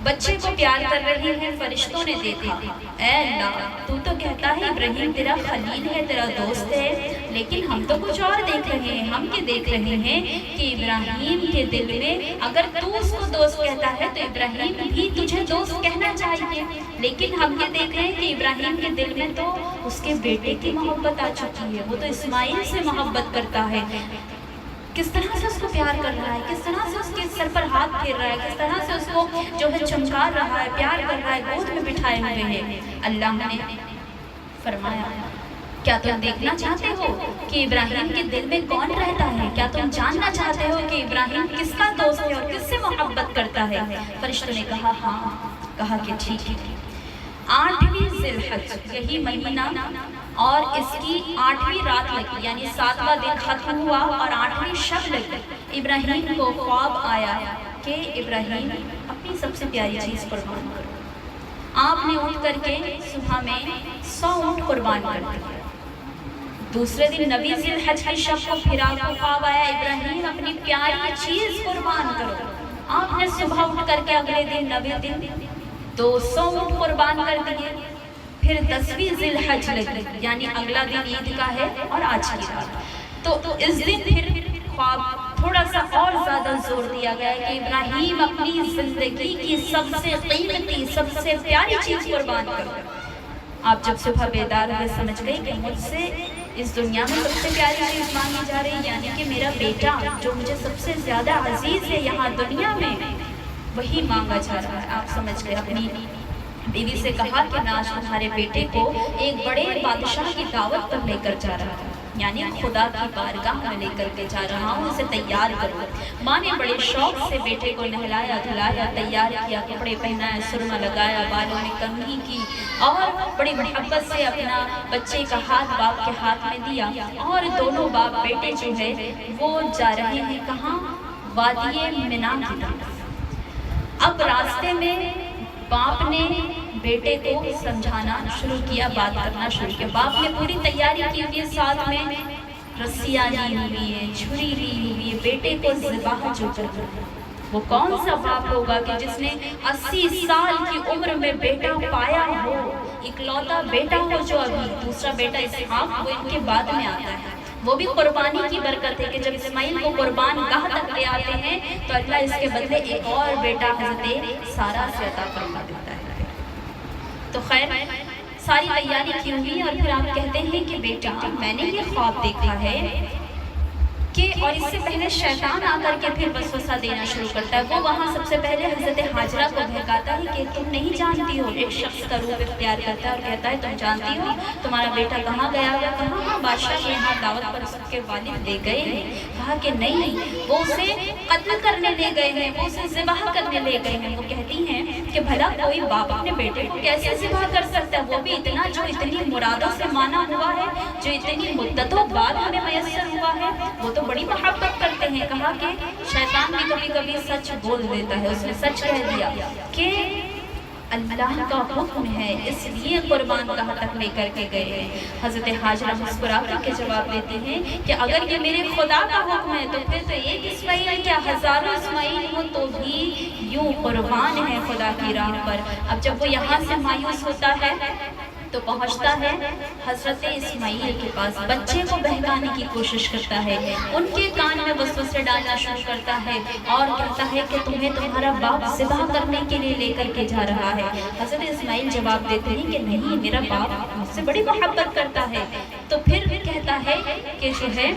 بچے کو پیار کر رہی ہیں، فرشتوں نے دیکھا، اے اللہ تو کہتا ہے ابراہیم تیرا خلیل ہے، تیرا دوست ہے، لیکن ہم تو کچھ اور دیکھ رہے ہیں۔ ہم یہ دیکھ رہے ہیں کہ ابراہیم کے دل میں اگر تو اس کو دوست کہتا ہے تو ابراہیم بھی تجھے دوست کہنا چاہیے، لیکن ہم یہ دیکھ رہے ہیں کہ ابراہیم کے دل میں تو اس کے بیٹے کی محبت آ چکی ہے، وہ تو اسماعیل سے محبت کرتا ہے۔ کس طرح سے اس کو پیار کر رہا ہے، کس طرح سے اس کے سر پر ہاتھ پھیر رہا ہے، کس طرح سے اس کو جو ہے چمکار رہا ہے، پیار کر رہا ہے، گود میں بٹھائے ہوئے ہیں۔ اللہ نے فرمایا کیا تم دیکھنا چاہتے ہو کہ ابراہیم کے دل میں کون رہتا ہے؟ کیا تم جاننا چاہتے ہو کہ ابراہیم کس کا دوست ہے اور کس سے محبت کرتا ہے؟ فرشتوں نے کہا ہاں۔ کہا کہ ٹھیک ہے، 8ویں ذی الحج یہی مہینہ اور اس کی 8ویں رات لگی، یعنی 7واں دن ختم ہوا اور 8ویں شب لگی۔ ابراہیم کو خواب آیا کہ ابراہیم اپنی سب سے پیاری چیز قربان کرو۔ آپ نے اٹھ کر کے صبح میں 100 اونٹ قربان کر دیا۔ دوسرے دن 9ویں ذی الحج کی شب کو پھر آپ کو خواب آیا ابراہیم اپنی پیاری چیز قربان کرو۔ آپ نے صبح اٹھ کر کے اگلے دن 9ویں دن 200 اونٹ قربان کر دیے۔ پھر 10ویں ذی الحج لگی، یعنی اگلا دن عید کا ہے اور آج کی رات، تو اس دن پھر خواب تھوڑا سا اور زیادہ زور دیا گیا ہے کہ ابراہیم اپنی زندگی کی سب سے قیمتی، سب سے پیاری چیز قربان کرو۔ آپ جب صبح بیدار ہوئے سمجھ گئے کہ مجھ سے اس دنیا میں سب سے پیاری چیز مانگی جا رہی، یعنی کہ میرا بیٹا جو مجھے سب سے زیادہ عزیز ہے یہاں دنیا میں، وہی مانگا جا رہا ہے۔ آپ سمجھ گئے، اپنی بیوی سے کہا کہ میں آج تمہارے بیٹے کو ایک بڑے بادشاہ کی دعوت پر لے کر جا رہا ہوں، یعنی خدا کی بارگاہ میں لے کر کے جا رہا ہوں، اسے تیار کرو۔ ماں نے بڑے شوق سے بیٹے کو نہلایا دھلایا، تیار کیا، کپڑے پہنائے، سرما لگایا، بالوں میں کنگھی کی اور بڑی محبت سے اپنا بچے کا ہاتھ باپ کے ہاتھ میں دیا، اور دونوں باپ بیٹے جو ہے وہ جا رہے ہیں کہاں؟ وادی منا کی طرف۔ اب راستے میں باپ نے بیٹے کو سمجھانا شروع کیا، بات کرنا شروع کیا۔ باپ نے پوری تیاری کی ہوئی ہے، ساتھ میں رسیاں لی ہوئی ہے، چھری لی ہوئی ہے، بیٹے کو ذبح جو کرنا۔ وہ کون سا باپ ہوگا کہ جس نے 80 سال کی عمر میں بیٹا پایا ہو، اکلوتا بیٹا ہو جو ابھی دوسرا بیٹا اسحاق وہ ان کے بعد میں آتا ہے۔ وہ بھی قربانی کی برکت ہے کہ جب اسماعیل کو قربان گاہ تک لے آتے ہیں تو اللہ اس کے بدلے ایک اور بیٹا حضرت سارہ سے عطا فرما دیتا ہے۔ تو خیر ساری تیاری کی ہوئی، اور پھر آپ کہتے ہیں کہ بیٹا میں نے یہ خواب دیکھا ہے کہ، اور اس سے پہلے شیطان آ کر کے پھر وسوسہ دینا شروع کرتا ہے۔ وہ وہاں سب سے پہلے حضرت حاجرہ کو بہکاتا ہے کہ تم نہیں جانتی ہو، ایک شخص کا روپ اختیار کرتا ہے اور کہتا ہے تم جانتی ہو تمہارا بیٹا کہاں گیا ہوا؟ کہاں؟ ہاں بادشاہ کے یہاں دعوت پر اس کے والد لے گئے ہیں۔ کہا کہ نہیں، وہ اسے قتل کرنے لے گئے ہیں، وہ اسے ذبح کرنے لے گئے ہیں۔ وہ کہتی ہیں کہ بھلا کوئی باپ اپنے بیٹے کو کیسے ذبح کر سکتا ہے، وہ بھی اتنا جو اتنی مرادوں سے مانا ہوا ہے، جو اتنی مدتوں بعد ہمیں میسر ہوا ہے، وہ تو بڑی محبت کرتے ہیں۔ کہا کہ شیطان بھی کبھی کبھی سچ بول دیتا ہے، اس نے سچ کہہ دیا کہ اللہ کا حکم ہے اس لیے قربان گاہ تک لے کر کے گئے ہیں۔ حضرت حاجرہ مسکرا کر کے جواب دیتی ہیں کہ اگر یہ میرے خدا کا حکم ہے تو پھر تو ایک اسماعیل کیا ہزاروں اسماعیل ہو تو بھی یوں قربان ہے خدا کی راہ پر۔ اب جب وہ یہاں سے مایوس ہوتا ہے تو پہنچتا ہے حضرت اسماعیل کے پاس، بچے کو بہکانے کی کوشش کرتا ہے، ان کے کان میں وسوسے ڈالنا شروع کرتا ہے اور کہتا ہے کہ تمہیں تمہارا باپ ذبح کرنے کے لیے لے کر کے جا رہا ہے۔ حضرت اسماعیل جواب دیتے ہیں کہ نہیں، میرا باپ مجھ سے بڑی محبت کرتا ہے۔ تو پھر کہتا ہے کہ جو ہے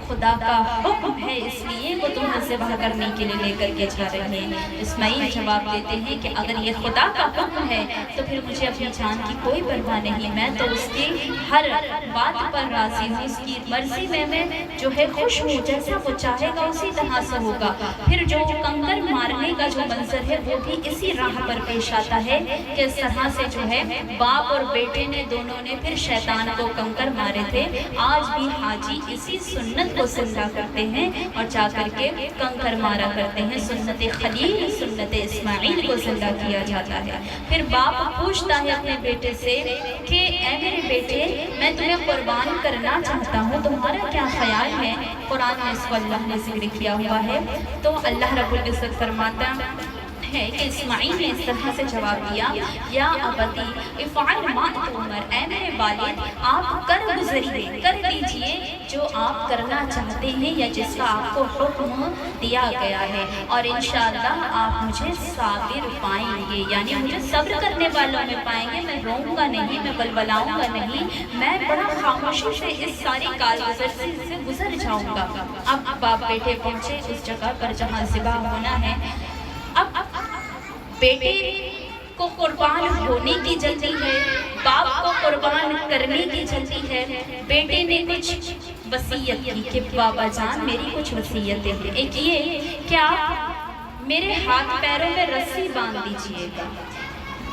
خدا کا حکم ہے اس لیے وہ تمہیں ذبح کرنے کے لیے لے کر کے جا رہے ہیں۔ اسماعیل جواب دیتے ہیں کہ اگر یہ خدا کا حکم ہے تو پھر مجھے اپنی جان کی کوئی پرواہ نہیں، میں تو اس کی ہر بات پر راضی ہوں، اس کی مرضی میں جو ہے خوش ہوں، جیسا وہ چاہے گا اسی طرح سے ہوگا۔ پھر جو کنکر مارنے کا جو منظر ہے وہ بھی اسی راہ پر پیش آتا ہے کہ اس طرح سے جو ہے باپ اور بیٹے نے دونوں نے پھر شیطان کو کنکر مارے تھے۔ آج بھی حاجی اسی سنت کو زندہ کرتے ہیں اور جا کر کے کنکر مارا کرتے ہیں، سنت خلیل سنت اسماعیل کو زندہ کیا جاتا ہے۔ پھر باپ پوچھتا ہے اپنے بیٹے سے کہ اے میرے بیٹے میں تمہیں قربان کرنا چاہتا ہوں، تمہارا کیا خیال ہے؟ قرآن میں اس کو اللہ نے ذکر کیا ہوا ہے۔ تو اللہ رب العزت فرماتا ہے کہ اسماعیل نے اس طرح سے جواب دیا، یا ابتی افعل ما تؤمر، اے میرے والد آپ کر گزریے، کر دیجئے جو آپ کرنا چاہتے ہیں یا جس کا آپ کو حکم دیا گیا ہے، اور انشاءاللہ آپ مجھے صابر پائیں گے، یعنی مجھے صبر کرنے والوں میں پائیں گے، میں روؤں گا نہیں، میں بلبلاؤں گا نہیں، میں بڑا خاموشی سے اس ساری کارگزر سے گزر جاؤں گا۔ اب باپ بیٹے پہنچے اس جگہ پر جہاں ذبح ہونا ہے۔ اب بیٹے کو قربان ہونے کی جلدی ہے، باپ کو قربان کرنے کی جلدی ہے۔ بیٹے نے کچھ وصیت کی کہ بابا جان میری کچھ وصیتیں ہیں، ایک یہ کہ آپ میرے ہاتھ پیروں میں رسی باندھ دیجئے گا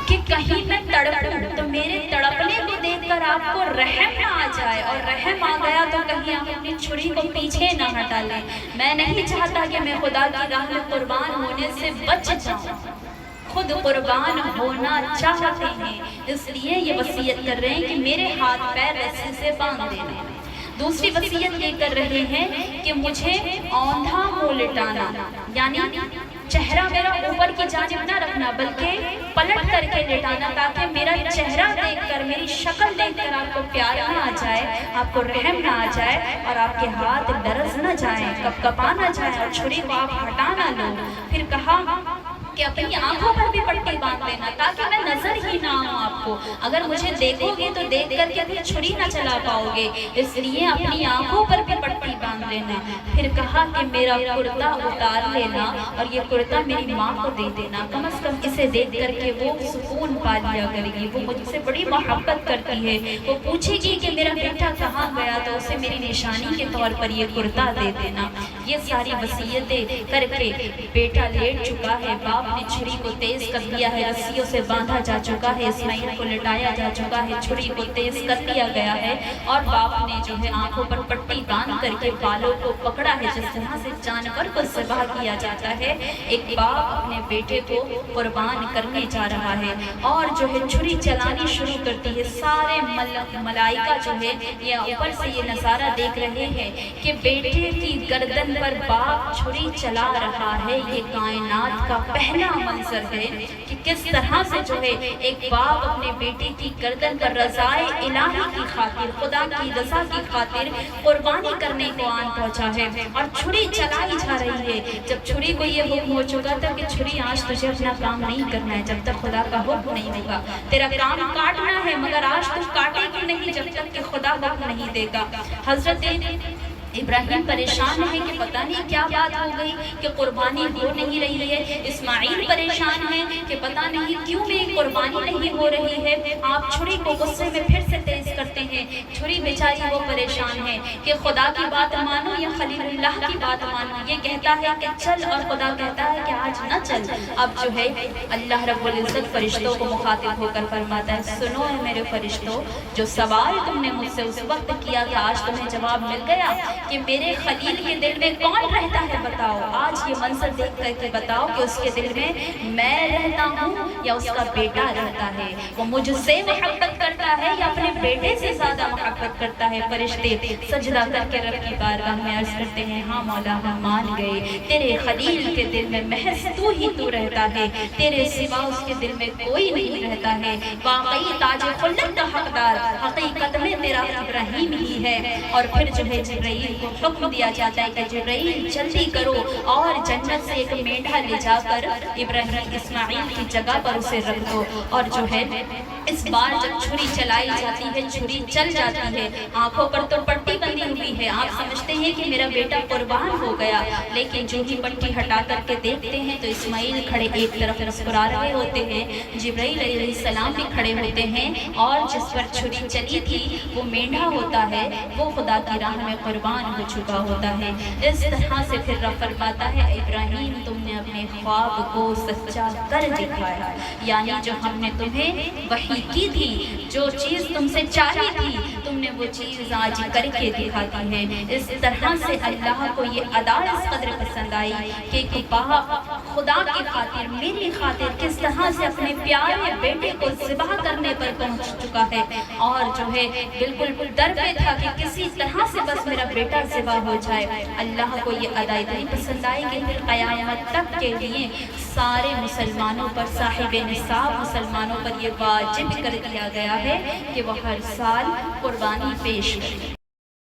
کہ کہیں میں تڑپوں تو میرے تڑپنے کو دیکھ کر آپ کو رحم نہ آ جائے، اور رحم آ گیا تو کہیں آپ اپنی چھری کو پیچھے نہ ہٹا لیں۔ میں نہیں چاہتا کہ میں خدا کی راہ میں قربان ہونے سے بچ جاؤں، خود قربان ہونا چاہتے ہیں، اس لیے یہ وصیت کر رہے ہیں کہ میرے ہاتھ پیر رسی سے باندھ دینا۔ دوسری وصیت یہ کر رہے ہیں کہ مجھے اوندھا منہ لٹانا، یعنی چہرہ میرا اوپر کی جانب نہ رکھنا بلکہ پلٹ کر کے لٹانا، تاکہ میرا چہرہ دیکھ کر، میری شکل دیکھ کر آپ کو پیار نہ آ جائے، آپ کو رحم نہ آ جائے، اور آپ کے ہاتھ لرز نہ جائیں، کپ کپا نہ جائیں، اور چھری کو آپ ہٹا نہ لو۔ پھر کہا کہ اپنی آنکھوں پر بھی پٹی باندھ لینا تاکہ میں نظر ہی نہ آؤں آپ کو، اگر مجھے دیکھو گے تو دیکھ کر کے پھر چھری نہ چلا پاؤ گے، اس لیے اپنی آنکھوں پر بھی پٹی باندھ لینا۔ پھر کہا کہ میرا کرتا اتار لینا اور یہ کرتا میری ماں کو دے دینا، کم از کم اسے دیکھ کر کے وہ سکون پا لیا کرے گی، وہ مجھ سے بڑی محبت کرتی ہے، وہ پوچھے گی کہ میرا بیٹا کہاں گیا تو اسے میری نشانی کے طور پر یہ کرتا دے دینا۔ یہ ساری وصیتیں کر کے بیٹا لیٹ چکا ہے، باپ نے چھری کو تیز کر دیا ہے، رسیوں سے باندھا جا چکا ہے، اسماعیل کو لٹایا جا چکا ہے، چھری کو تیز کر دیا گیا ہے، اور باپ نے جو ہے آنکھوں پر پٹی باندھ کر کے بالوں کو پکڑا ہے، جس طرح سے جانور کو ذبح کیا جاتا ہے۔ ایک باپ اپنے بیٹے کو قربان کرنے جا رہا ہے اور جو ہے چھری چلانی شروع کرتی ہے۔ سارے ملائکہ جو ہے یہ اوپر سے یہ نظارہ دیکھ رہے ہیں کہ بیٹے کی گردن پر باپ چھری چلا رہا ہے۔ یہ کائنات کا پہلا منظر ہے کہ کس طرح سے جو ہے ایک باپ اپنے بیٹے کی گردن پر رضائے الہی کی خاطر، خدا کی رضا کی خاطر قربانی کرنے کو آن پہنچا ہے اور چھری چلائی جا رہی ہے۔ جب چھری کو یہ حکم ہو چکا تھا کہ چھری آج تجھے اپنا کام نہیں کرنا ہے جب تک خدا کا حکم نہیں ہوگا، تیرا کام کاٹنا ہے مگر آج تو کاٹے گی نہیں جب تک کہ خدا حکم نہیں دے گا۔ حضرت ابراہیم پریشان ہے کہ پتہ نہیں کیا بات ہو گئی کہ قربانی ہو نہیں رہی ہے، اسماعیل پریشان ہے کہ پتہ نہیں کیوں میری قربانی نہیں ہو رہی ہے۔ آپ چھری کو غصے میں پھر سے تیز کرتے ہیں، چھری بیچاری وہ پریشان ہے کہ خدا کی بات مانو یا خلیل اللہ کی بات مانو۔ یہ کہتا ہے کہ چل اور خدا کہتا ہے کہ آج نہ چل۔ اب جو ہے اللہ رب العزت فرشتوں کو مخاطب ہو کر فرماتا ہے، سنو اے میرے فرشتوں، جو سوال تم نے مجھ سے اس وقت کیا تھا آج تمہیں جواب مل گیا کہ میرے خلیل کے دل میں کون رہتا ہے، بتاؤ آج یہ منظر دیکھ کر کے بتاؤ کہ اس کے دل میں رہتا ہوں یا اس کا بیٹا رہتا ہے، وہ مجھ سے محبت کرتا ہے یا اپنے بیٹے سے زیادہ محبت کرتا ہے۔ فرشتے سجدہ کر کے رب کی بارگاہ میں عرض کرتے ہیں، ہاں مولا ہم مان گئے، تیرے خلیل کے دل میں محض تو ہی تو رہتا ہے، تیرے سوا اس کے دل میں کوئی نہیں رہتا ہے، واقعی تاج خلد کا حقدار حقیقت میں تیرا ابراہیم ہی ہے۔ اور پھر جو ہے جبرائیل کو حکم دیا جاتا ہے کہ جبرائیل جلدی کرو اور جنت سے ایک میڈھا لے جا کر ابراہیم اسماعیل کی جگہ پر اسے رکھ دو۔ اور جو ہے اس بار جب چھری چلائی جاتی ہے، چھری چل جاتی ہے، آنکھوں پر تو پٹی بندھی ہوئی ہے، آپ سمجھتے ہیں کہ میرا بیٹا قربان ہو گیا، لیکن جو ہی پٹی ہٹا کر کے دیکھتے ہیں تو اسماعیل کھڑے ایک طرف مسکرا رہے ہوتے ہیں، جبرائیل علیہ السلام بھی کھڑے ہوتے ہیں، اور جس پر چھری چلی تھی وہ میڈھا ہوتا ہے، وہ خدا کی راہ میں قربان ہو چکا ہوتا ہے۔ اس طرح سے پھر رب فرماتا ہے، ابراہیم تم نے اپنے خواب کو سچا کر دکھایا، یعنی جو ہم نے تمہیں وحی کی تھی، جو چیز تم سے چاہی تھی تم نے وہ چیز آج کر کے دکھا دی ہے۔ اس طرح سے اللہ کو یہ ادا اس قدر پسند آئی کہ ایک باپ خدا کی خاطر، میری خاطر کس طرح سے اپنے پیارے بیٹے کو ذبح کرنے پر پہنچ چکا ہے، اور جو ہے بالکل ڈر پہ تھا کہ کسی طرح سے بس میرا بیٹا ذبح ہو جائے۔ اللہ کو یہ ادا اتنی پسند آئی کہ پھر قیامت تک کے لیے سارے مسلمانوں پر، صاحب نصاب مسلمانوں پر یہ واجب کر دیا گیا ہے کہ وہ ہر سال قربانی پیش کریں۔